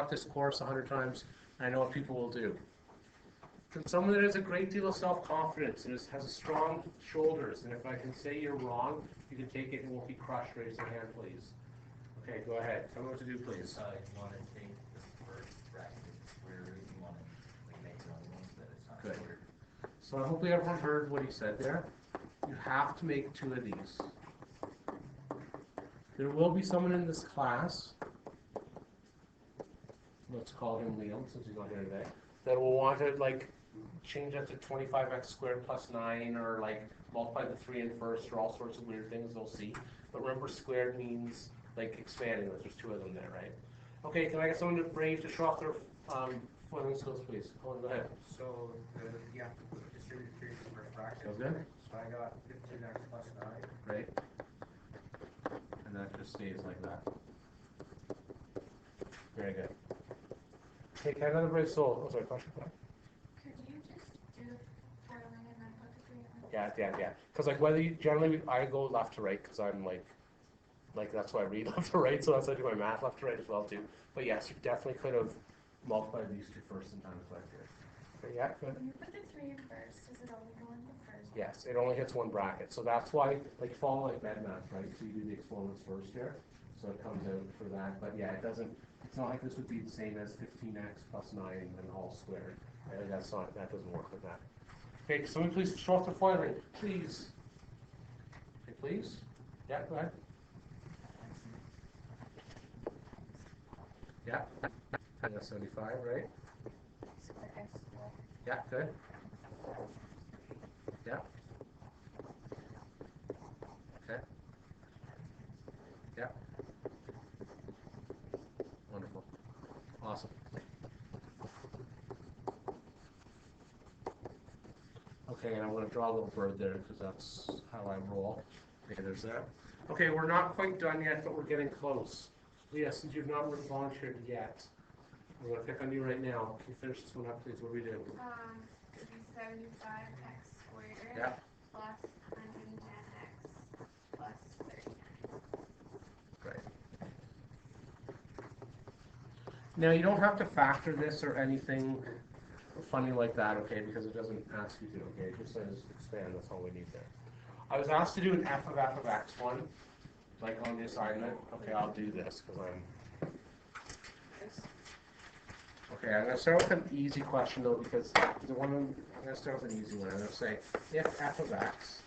taught this course 100 times. I know what people will do. From someone that has a great deal of self-confidence and has a strong shoulders, and if I can say you're wrong, you can take it and won't be crushed. Raise your hand, please. Okay, go ahead. Tell me what to do, please. You want to take the first bracket square root. You want to make another one so that it's not Good. squared. So hopefully everyone heard what he said there. You have to make 2 of these. There will be someone in this class, let's call him Liam since he's not here today, that will want to like change that to 25x squared plus 9 or like multiply the 3 in first or all sorts of weird things they'll see. But remember, squared means like expanding this. There's 2 of them there, right? Okay, can I get someone brave to show off their foiling skills, please? Go ahead. So, yeah, distributed periods of refraction. Sounds good? So I got 15x plus 9. Great. And that just stays like that. Very good. Okay, can another brave soul? Oh, sorry, question? Could you just do foiling and then put the 3 in? Yeah. Because like whether you, generally I go left to right because I'm like that's why I read left to right, so that's why I do my math left to right as well too. But yes, you definitely could have multiplied these 2 first and times by 3. Okay, yeah, good. When you put the 3 in first, does it only go in the first? Yes, it only hits 1 bracket. So that's why, like, follow like med math, right? So you do the exponents first here. So it comes out for that. But yeah, it doesn't, it's not like this would be the same as 15x plus 9 and all squared. Right? That doesn't work with that. Okay, can someone please show off the foiling, please? Okay, please? Yeah, go ahead. Yeah, and that's 75, right? So the x squared. Yeah, good. Yeah. Okay. Yeah. Wonderful. Awesome. Okay, and I'm going to draw a little bird there because that's how I roll. Okay, there's that. Okay, we're not quite done yet, but we're getting close. Leah, since you've not volunteered yet, we're going to pick on you right now. Can you finish this one up, please? What do we do? 75x squared Yeah. plus 110x plus 39. Right. Now, you don't have to factor this or anything funny like that, okay, because it doesn't ask you to, okay? It just says expand. That's all we need there. I was asked to do an f of x one, like on the assignment. Okay, I'll do this because I'm... Okay, I'm going to start with an easy question, though, because I'm going to start with an easy one. I'm going to say, if f of x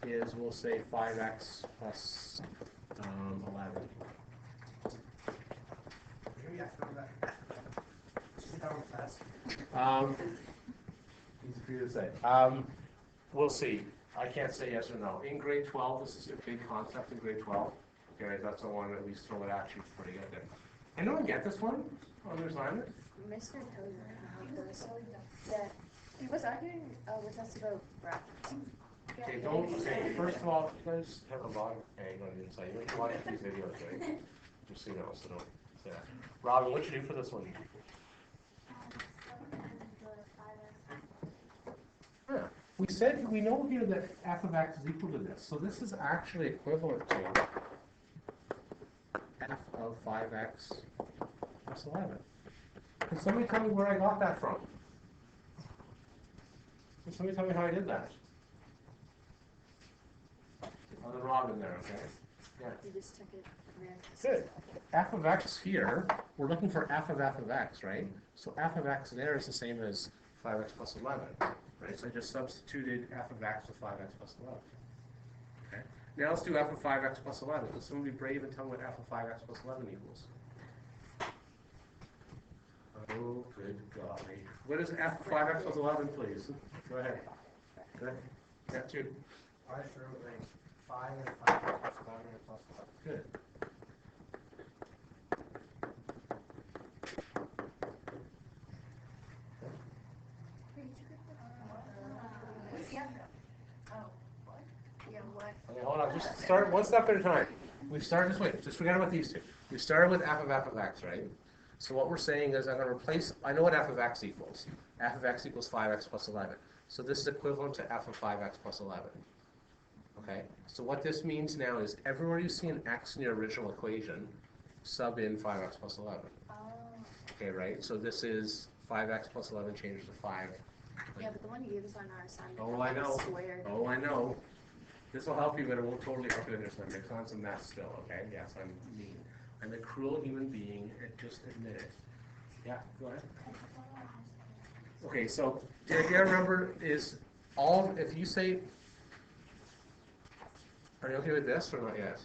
is, we'll say, 5x plus 11. Maybe I found that. That was fast. Easy for you to say. We'll see. I can't say yes or no. In grade 12, this is a big concept in grade 12. Okay, that's the one that we throw it at you before you get there. Anyone get this one on their assignment? Mr. That he was arguing with us about brackets. Okay, don't say. First of all, you guys have a lot of egg on the inside. You watch these videos, right? Just so you know, so don't say that. Robin, what'd you do for this one? Yeah. We said, we know here that f of x is equal to this. So this is actually equivalent to f of 5x plus 11. Can somebody tell me where I got that from? Can somebody tell me how I did that? Other Robin there, okay? Yeah. You just took it. Good. F of x here, we're looking for f of x, right? So f of x there is the same as 5x plus 11, right? So I just substituted f of x with 5x plus 11. Okay. Now let's do f of 5x plus 11. Can someone be brave and tell me what f of 5x plus 11 equals? Oh, good golly. What is f of 5x plus 11, please? Go ahead. Good. Yeah, 2. I sure would like 5 and 5 plus 11 and plus 11. Good. Okay, hold on. Just start one step at a time. We started this way. Just forget about these two. We started with f of x, right? So what we're saying is I'm going to replace, I know what f of x equals. F of x equals 5x plus 11. So this is equivalent to f of 5x plus 11. Okay? So what this means now is everywhere you see an x in your original equation, sub in 5x plus 11. Okay, right, so this is 5x plus 11 changes to 5. Yeah, but the one you gave us on our assignment. Oh, I know. Squared. Oh, I know. This will help you, but it won't totally help you understand. It sounds a mess still, okay? Yes, I'm mean. I'm a cruel human being, and just admit it. Yeah, go ahead. Okay, so the idea, remember, is all, if you say, are you okay with this or not yet?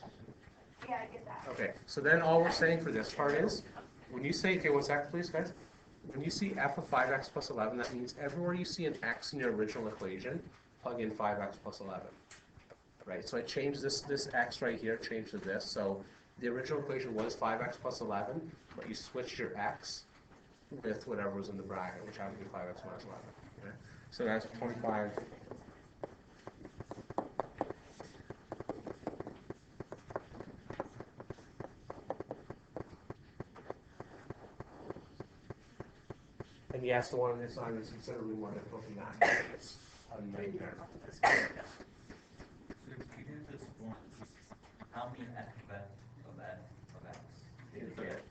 Yeah, I get that. Okay, so then all we're saying for this part is, when you say, okay, 1 second please, guys. When you see f of 5x plus 11, that means everywhere you see an x in your original equation, plug in 5x plus 11. Right, so I changed this x right here, changed to this. So the original equation was 5x plus 11, but you switched your x with whatever was in the bracket, which happened to be 5x minus 11. Okay? So that's 25. And yes, the one on this line is considerably more difficult than that. It's a nightmare. So if you do this one, how many alphabet of x? Infinite.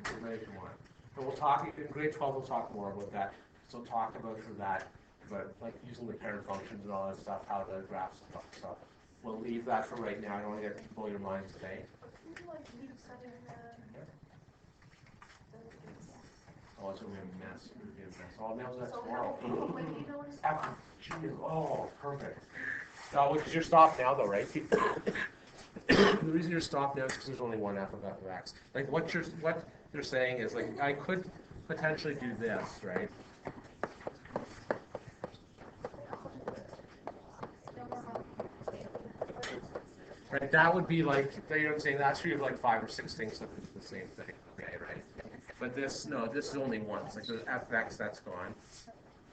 As many as you want. But we'll talk, in grade 12, we'll talk more about that. So talk about for that, but like using the parent functions and all that stuff, how the graphs look. So we'll leave that for right now. I don't want to get to blow your mind today. Oh, it's going to be a mess. It's going to be a mess. Oh, now that's tomorrow. Oh, perfect. Because you're stopped now, though, right? The reason you're stopped now is because there's only one f of x. Like what they're saying is like I could potentially do this, right? Right. That would be like, you know what I'm saying? That's where you have like 5 or 6 things that do the same thing. Okay, right? But this is only once. Like the fx, that's gone.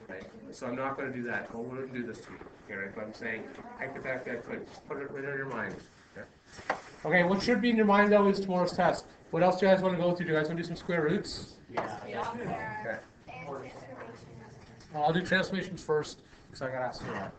Right. So I'm not going to do that. Well, we're going to do this to you. Okay, right? But I'm saying hypothetically I could just put it right in your mind. Okay, what should be in your mind, though, is tomorrow's test. What else do you guys want to go through? Do you guys want to do some square roots? Yeah. Okay. Well, I'll do transformations first, because I got asked for that.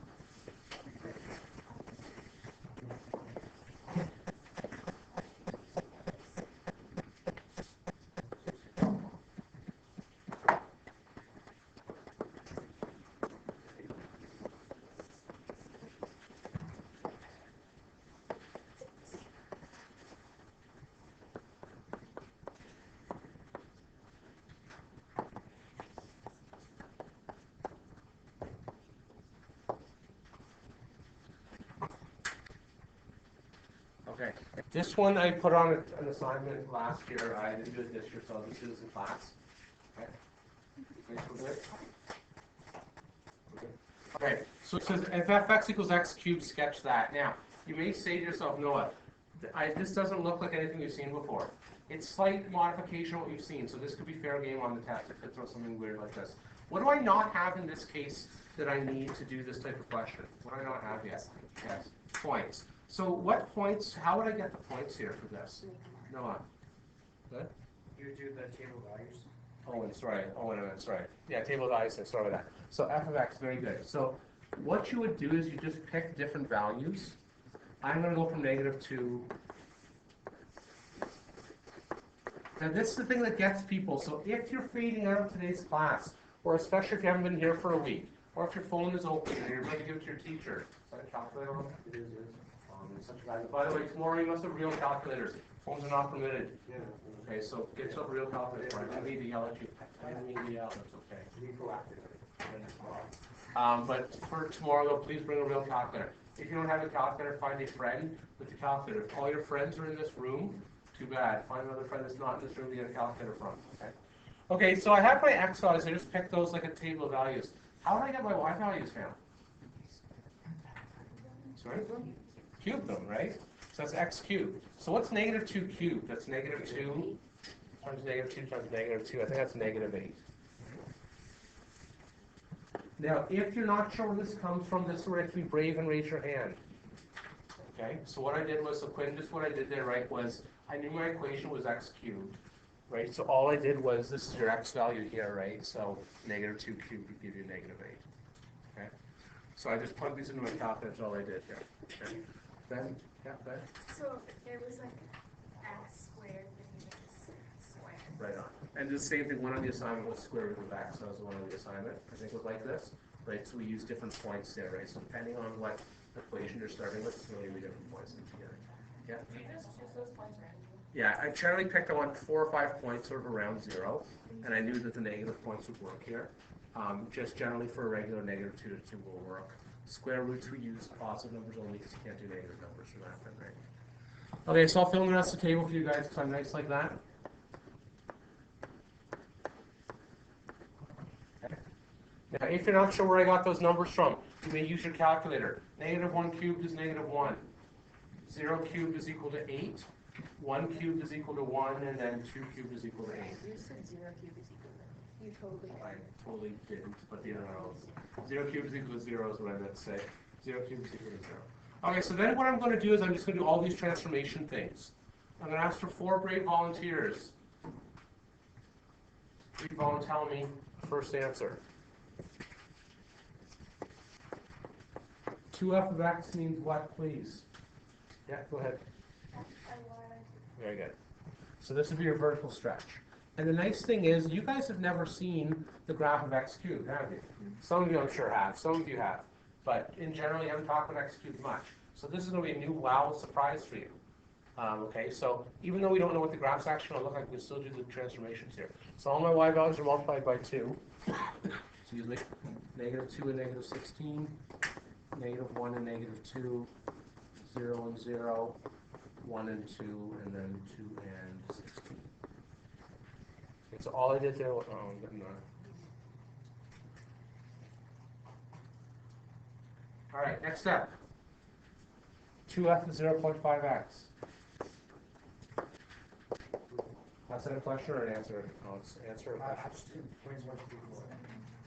Okay. This one I put on an assignment last year. I didn't do it this year, so I'll just do this in class. Okay. Okay. So it says if fx equals x cubed, sketch that. Now, you may say to yourself, Noah, this doesn't look like anything we've seen before. It's slight modification of what we've seen, so this could be fair game on the test. It could throw something weird like this. What do I not have in this case that I need to do this type of question? What do I not have yet? Yes. Points. So what points, how would I get the points here for this? Noah? Good? You do the table values. Oh, that's right. Oh, no, that's right. Yeah, table of values, start with that. So f of x, very good. So what you would do is you just pick different values. I'm going to go from -2. Now this is the thing that gets people. So if you're fading out of today's class, or especially if you haven't been here for a week, or if your phone is open and you're going to give it to your teacher. Is that a calculator on it? It is. Such a value. By the way, tomorrow you must have real calculators. Phones are not permitted. Yeah. Okay, so get yourself a real calculator. I didn't mean to yell at you. I didn't mean to yell. That's okay. Be proactive. But for tomorrow, though, please bring a real calculator. If you don't have a calculator, find a friend with a calculator. If all your friends are in this room, too bad. Find another friend that's not in this room to get a calculator from. Okay. Okay, so I have my x values. I just picked those like a table of values. How do I get my y values now? Sorry? Cube them, right? So that's x cubed. So what's -2 cubed? That's -2 times -2 times -2. I think that's -8. Now, if you're not sure where this comes from, this is where you have to be brave and raise your hand. Okay? So what I did was, so Quinn, just what I did there, right, was I knew my equation was x cubed, right? So all I did was, this is your x value here, right? So -2 cubed would give you -8. Okay? So I just plugged these into my calculator, that's all I did here. Okay? Then, yeah, then. So there was like x squared, then you just squared. Right on. And the same thing, one on the assignment was square root of x, that was the one on the assignment. I think it was like this, right? So we use different points there, right? So depending on what equation you're starting with, it's really different points together. Yeah? Do you just choose those points randomly? Yeah, I generally picked, I want 4 or 5 points sort of around 0, and I knew that the negative points would work here. Just generally for a regular negative 2 to 2 will work. Square roots we use positive numbers only because you can't do negative numbers for that then, right? Okay, so I'll fill in the rest of the table for you guys because I'm nice like that. Now, if you're not sure where I got those numbers from, you may use your calculator. Negative 1 cubed is negative 1. 0 cubed is equal to 8. 1 cubed is equal to 1, and then 2 cubed is equal to 8. You said 0 cube is equal to, you totally did. I totally didn't, but the other one, 0 cubed is equal to 0 is what I meant to say. 0 cubed is equal to 0. Okay, so then what I'm going to do is I'm just going to do all these transformation things. I'm going to ask for 4 brave volunteers. Please tell me the first answer. 2f of x means what, please? Yeah, go ahead. Very good. So this would be your vertical stretch. And the nice thing is, you guys have never seen the graph of x cubed, have you? Some of you I'm sure have, some of you have. But in general, you haven't talked about x cubed much. So this is going to be a new wow surprise for you. Okay, so even though we don't know what the graph's actually going to look like, we still do the transformations here. So all my y values are multiplied by 2. Excuse me. Negative 2 and negative 16. Negative 1 and negative 2. 0 and 0. 1 and 2, and then 2 and 16. Okay, so all I did there was, all right, next step. 2f is 0.5x. That's a question or an answer? Oh, it's an answer. I just did points 1, 2, 3, 4.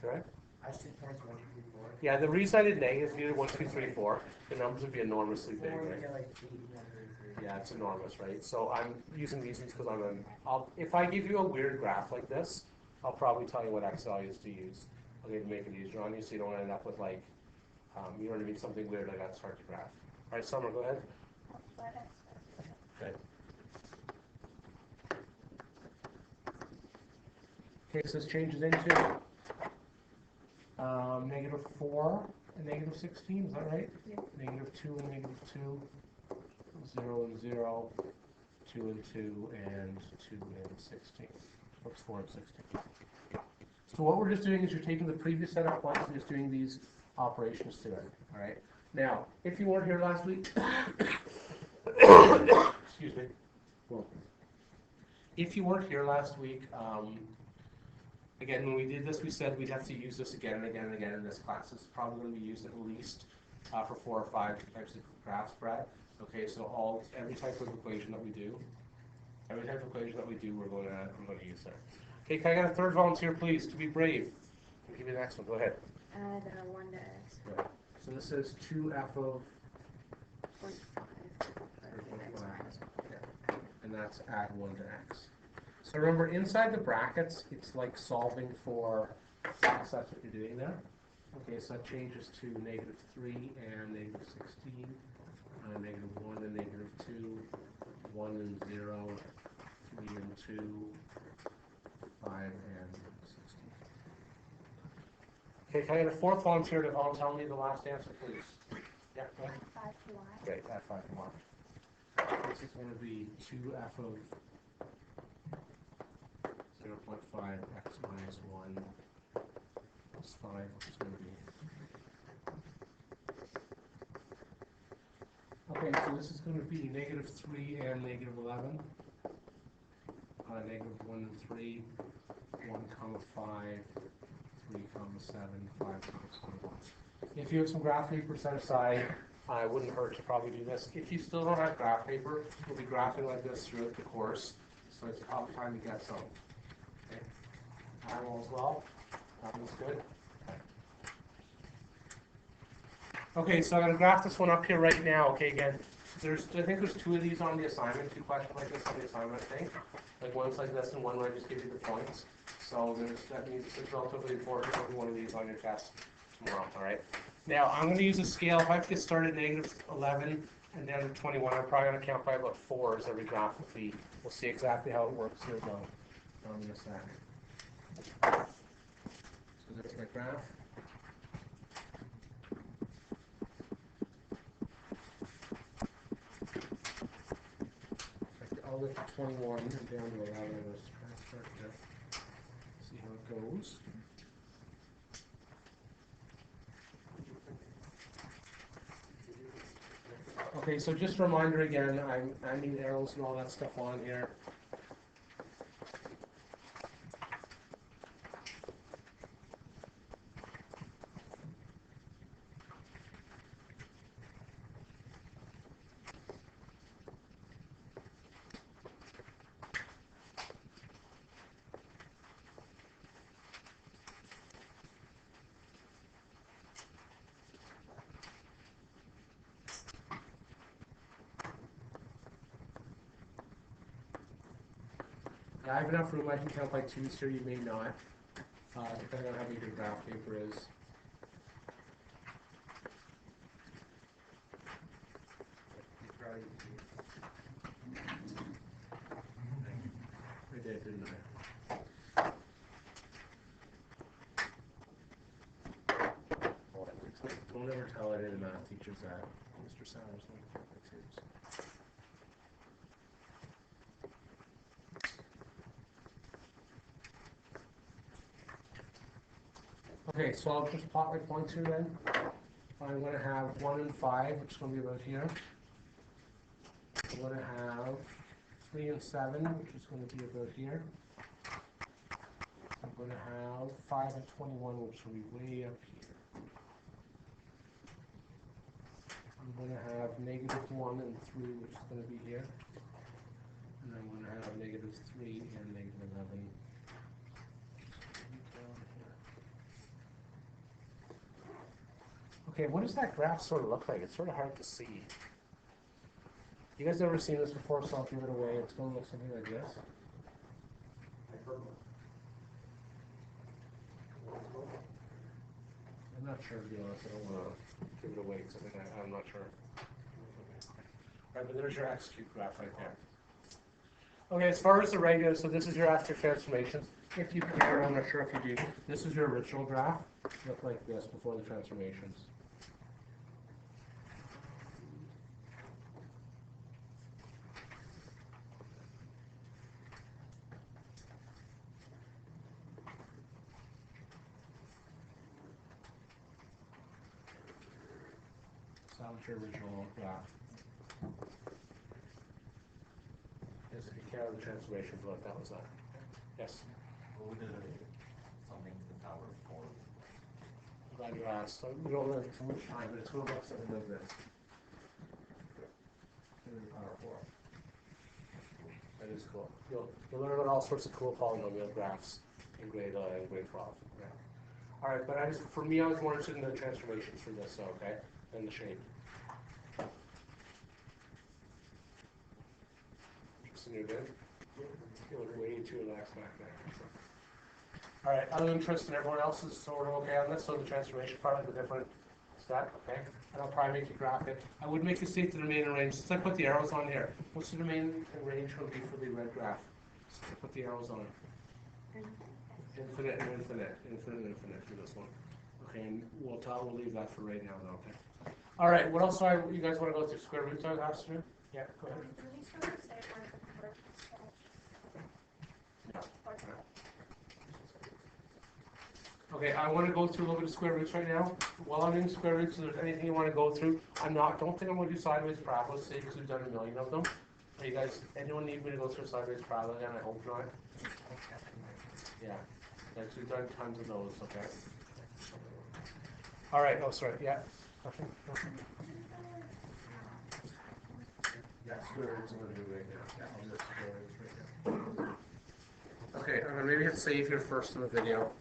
Correct? I just did points 1, 2, 3, 4. Yeah, the reason I did negative is needed 1, 2, 3, 4. The numbers would be enormously big, 4, you right? get like 8, 1, 3, 3. Yeah, it's enormous, right? So I'm using these ones because if I give you a weird graph like this, I'll probably tell you what x values to use. Okay, to make it easier on you, so you don't end up with like, you know what I mean, something weird like that's hard to graph. All right, Summer, go ahead. Okay. Okay, so this changes into negative 4 and negative 16, is that right? Yeah. Negative 2 and negative 2, 0 and 0, 2 and 2, and 2 and 16. Oops, 4 and 16. So what we're just doing is you're taking the previous set of points and just doing these operations to it, all right? Now, if you weren't here last week, excuse me. Well, if you weren't here last week, again, when we did this, we said we'd have to use this again and again and again in this class. This is probably going to be used at least for 4 or 5 types of graphs, Brad. Okay, so every type of equation that we do, we're going to use there. Okay, can I get a third volunteer, please, to be brave? I'll give you the next one. Go ahead. Add 1 to x. Right. So this is 2f of 0.5. Yeah. And that's add 1 to x. So remember, inside the brackets, it's like solving for x. That's what you're doing there. Okay, so that changes to negative 3 and negative 16, negative 1 and negative 2, 1 and 0, 3 and 2, 5 and 16. Okay, can I get a fourth volunteer to tell me the last answer, please? Yeah, go ahead. 5 to y. Great, add 5 to y. This is going to be 2f of 0.5 x minus 1 plus 5, which is going to be... Okay, so this is going to be negative 3 and negative 11. Negative 1 and 3, 1 comma 5, 3 comma 7, 5 comma 1. If you have some graph paper set aside, it wouldn't hurt to probably do this. If you still don't have graph paper, we'll be graphing like this throughout the course, so it's probably time to get some. Okay, all as well. That one's good. Okay, so I'm going to graph this one up here right now. Okay, again, I think there's 2 of these on the assignment, 2 questions like this on the assignment, I think. Like one's like this and one where I just give you the points. So that means it's relatively important to have one of these on your test tomorrow, all right? Now, I'm going to use a scale. If I get started at negative 11 and down to 21, I'm probably going to count by about 4 as every graph will be. We'll see exactly how it works here, though. on in a sec. So there's my graph. I'll lift to 21 and down to 11. Let's try and start here. See how it goes. Okay, so just a reminder again, I'm adding arrows and all that stuff on here. I have enough room, I can count by twos here, you may not, depending on how big your graph paper is. I did, didn't I? Don't ever tell any of the math teachers that. Mr. Sadler's one of the twos. Okay, so I'll just plot my points here then. I'm going to have 1 and 5, which is going to be about here. I'm going to have 3 and 7, which is going to be about here. I'm going to have 5 and 21, which will be way up here. I'm going to have -1 and 3, which is going to be here. And I'm going to have -3 and -11. Okay, what does that graph sort of look like? It's sort of hard to see. You guys ever seen this before, so I'll give it away. It's going to look something like this. I'm not sure, to be honest. I don't want to give it away because I'm not sure. All right, but there's your execute graph right there. Okay, as far as the regular, so this is your after transformations. If you compare, I'm not sure if you do. This is your original graph. It looked like this before the transformations. So that was your original graph. Yes, if you carry the transformations, look, that was that. Yes? What would something to the power of 4? I'm glad you asked. So we don't really take so much time, but it's going to look something like this. To the power of 4. That is cool. You'll learn about all sorts of cool polynomial graphs in grade 12. Yeah. All right, but for me, I was more interested in the transformations for this, okay, than the shape. So you're good? You look way too relaxed back there. All right, other than Tristan, everyone else is sort of okay on this, so the transformation part is a different step, okay? And I'll probably make you graph it. I would make you state the domain and range. Since I put the arrows on here, what's the domain and range going to be for the red graph? Since I put the arrows on it. Infinite and infinite, infinite and infinite for this one. Okay, and we'll leave that for right now, though, okay? All right, what else you guys want to go through? Square roots I asked you? Yeah, go ahead. Do these numbers say word? Okay, I want to go through a little bit of square roots right now. While I'm in square roots, if there's anything you want to go through, don't think I'm going to do sideways parabolas, say, because we've done a million of them. Are you guys, anyone need me to go through sideways parabola again? I hope not. Yeah, because we've done tons of those, okay? All right, oh, sorry, yeah. Question? Yeah, square roots I'm going to do right now. Yeah, I'll do square roots right now. Okay, I'm going to maybe hit save here first in the video.